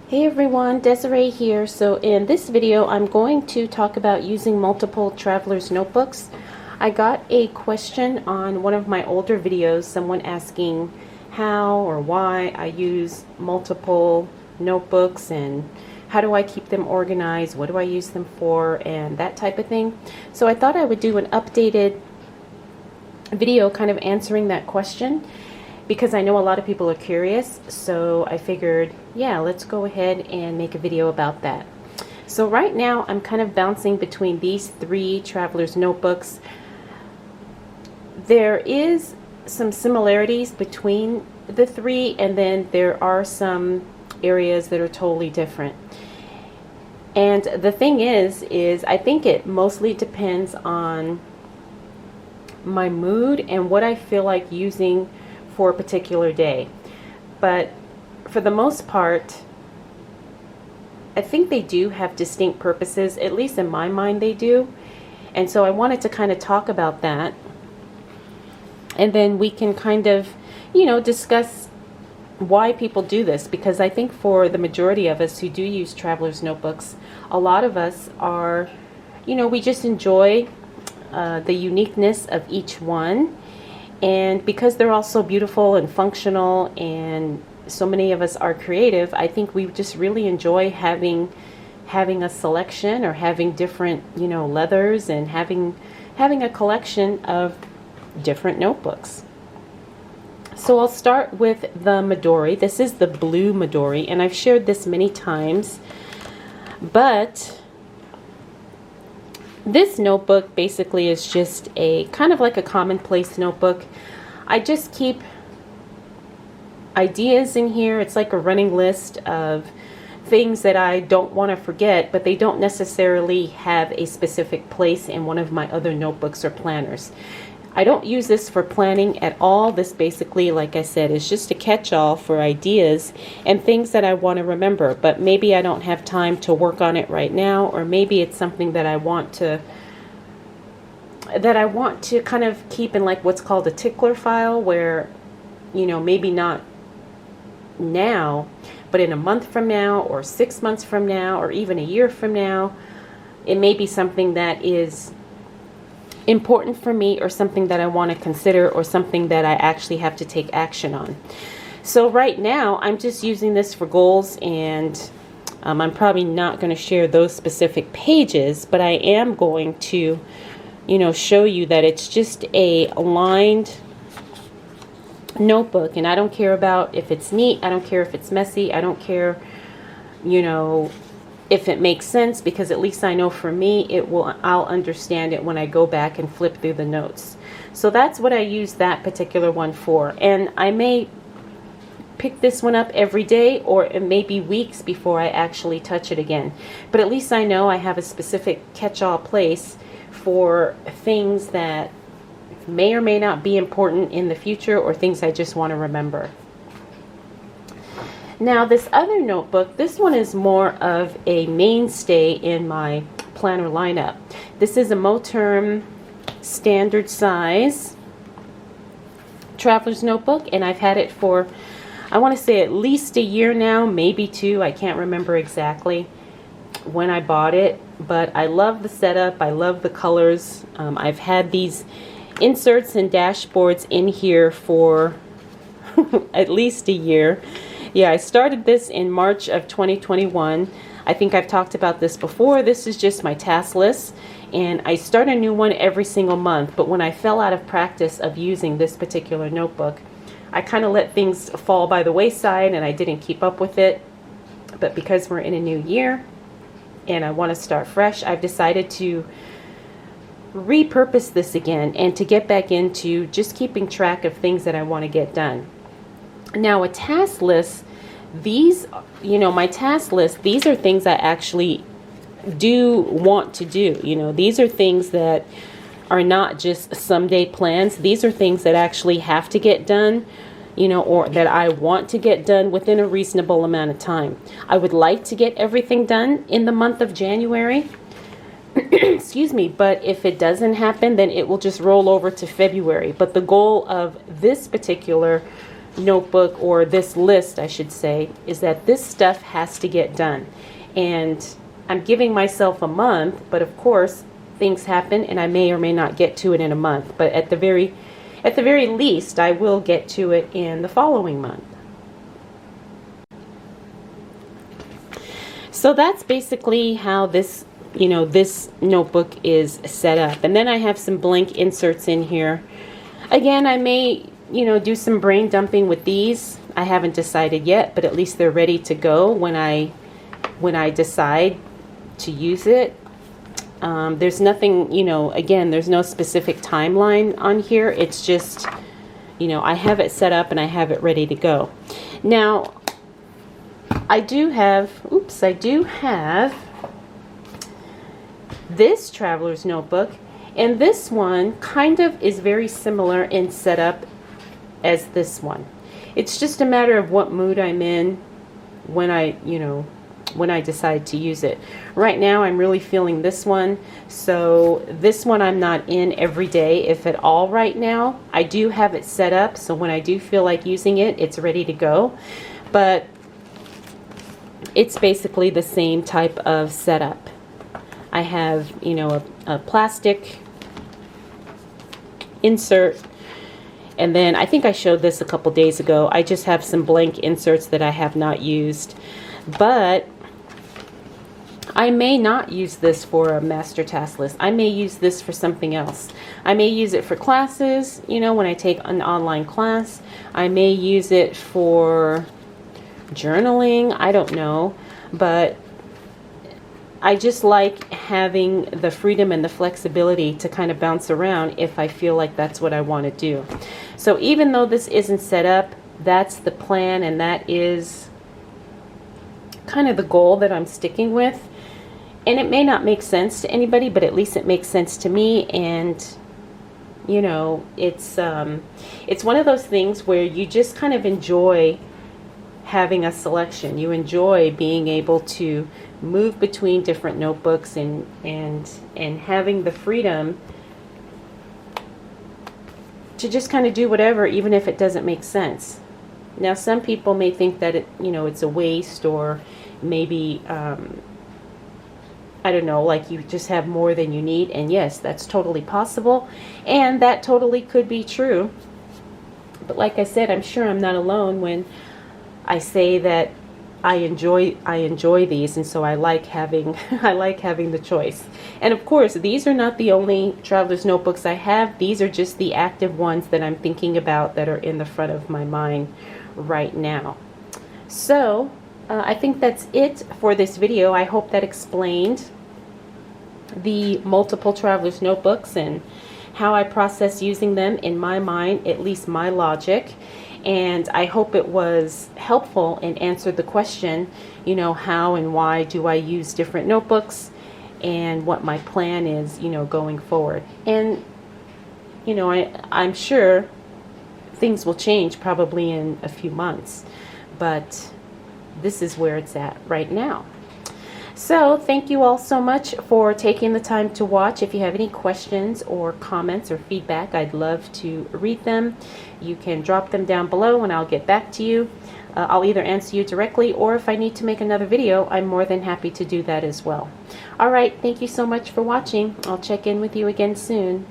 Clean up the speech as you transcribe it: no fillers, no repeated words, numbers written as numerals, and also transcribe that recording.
Hey everyone, Desiree here. So in this video I'm going to talk about using multiple traveler's notebooks. I got a question on one of my older videos, someone asking how or why I use multiple notebooks and how do I keep them organized, what do I use them for, and that type of thing. So I thought I would do an updated video kind of answering that question, because I know a lot of people are curious, so I figured, yeah, let's go ahead and make a video about that. So right now I'm kind of bouncing between these three traveler's notebooks. There is some similarities between the three, and then there are some areas that are totally different. And the thing is I think it mostly depends on my mood and what I feel like using for a particular day. But for the most part, I think they do have distinct purposes, at least in my mind they do. And so I wanted to kind of talk about that, and then we can kind of, discuss why people do this, because I think for the majority of us who do use traveler's notebooks, a lot of us are, we just enjoy the uniqueness of each one. And because they're all so beautiful and functional, and so many of us are creative, I think we just really enjoy having a selection, or having different, leathers, and having a collection of different notebooks. So I'll start with the Midori. This is the blue Midori, and I've shared this many times, but this notebook basically is just a kind of like a commonplace notebook. I just keep ideas in here. It's like a running list of things that I don't want to forget, but they don't necessarily have a specific place in one of my other notebooks or planners. I don't use this for planning at all. This basically, like I said, is just a catch-all for ideas and things that I want to remember, but maybe I don't have time to work on it right now, or maybe it's something that I want to kind of keep in like what's called a tickler file, where, maybe not now, but in a month from now, or 6 months from now, or even a year from now, it may be something that is important for me, or something that I want to consider, or something that I actually have to take action on. So right now I'm just using this for goals, and I'm probably not going to share those specific pages, but I am going to show you that it's just a lined notebook, and I don't care about if it's neat, I don't care if it's messy, I don't care if it makes sense, because at least I know for me I'll understand it when I go back and flip through the notes. So that's what I use that particular one for. And I may pick this one up every day, or it may be weeks before I actually touch it again. But at least I know I have a specific catch-all place for things that may or may not be important in the future, or things I just want to remember. Now this other notebook, this one is more of a mainstay in my planner lineup. This is a Moterm standard size traveler's notebook, and I've had it for, I want to say, at least a year now, maybe two. I can't remember exactly when I bought it, but I love the setup. I love the colors. I've had these inserts and dashboards in here for at least a year. Yeah, I started this in March of 2021. I think I've talked about this before. This is just my task list, and I start a new one every single month. But when I fell out of practice of using this particular notebook, I kind of let things fall by the wayside, and I didn't keep up with it. But because we're in a new year and I want to start fresh, I've decided to repurpose this again, and to get back into just keeping track of things that I want to get done. Now a task list, these, my task list, these are things I actually do want to do. These are things that are not just someday plans. These are things that actually have to get done, or that I want to get done within a reasonable amount of time. I would like to get everything done in the month of January. Excuse me, but if it doesn't happen, then it will just roll over to February. But the goal of this particular notebook, or this list, I should say, is that this stuff has to get done. And I'm giving myself a month, but of course things happen and I may or may not get to it in a month. But at the very least, I will get to it in the following month. So that's basically how this, this notebook is set up. And then I have some blank inserts in here. Again, I may, do some brain dumping with these. I haven't decided yet, but at least they're ready to go when I decide to use it. There's nothing, again, there's no specific timeline on here. It's just, I have it set up and I have it ready to go. Now, I do have this traveler's notebook, and this one kind of is very similar in setup as this one. It's just a matter of what mood I'm in when I decide to use it. Right now I'm really feeling this one, so this one I'm not in every day, if at all, right now. I do have it set up, so when I do feel like using it, it's ready to go. But it's basically the same type of setup. I have, a plastic insert, and then I think I showed this a couple days ago. I just have some blank inserts that I have not used, but I may not use this for a master task list. I may use this for something else. I may use it for classes, when I take an online class. I may use it for journaling, I don't know, but I just like having the freedom and the flexibility to kind of bounce around if I feel like that's what I want to do. So even though this isn't set up, that's the plan, and that is kind of the goal that I'm sticking with. And it may not make sense to anybody, but at least it makes sense to me. And it's one of those things where you just kind of enjoy having a selection. You enjoy being able to move between different notebooks and having the freedom to just kind of do whatever, even if it doesn't make sense. Now, some people may think that it's a waste, or maybe I don't know, like you just have more than you need. And yes, that's totally possible, and that totally could be true. But like I said, I'm sure I'm not alone when I say that I enjoy these, and so I like having the choice. And of course, these are not the only traveler's notebooks I have. These are just the active ones that I'm thinking about that are in the front of my mind right now. So I think that's it for this video. I hope that explained the multiple traveler's notebooks and how I process using them in my mind, at least my logic. And I hope it was helpful and answered the question, how and why do I use different notebooks, and what my plan is, going forward. And, I'm sure things will change probably in a few months, but this is where it's at right now. So thank you all so much for taking the time to watch. If you have any questions or comments or feedback, I'd love to read them. You can drop them down below and I'll get back to you. I'll either answer you directly, or if I need to make another video, I'm more than happy to do that as well. All right, thank you so much for watching. I'll check in with you again soon.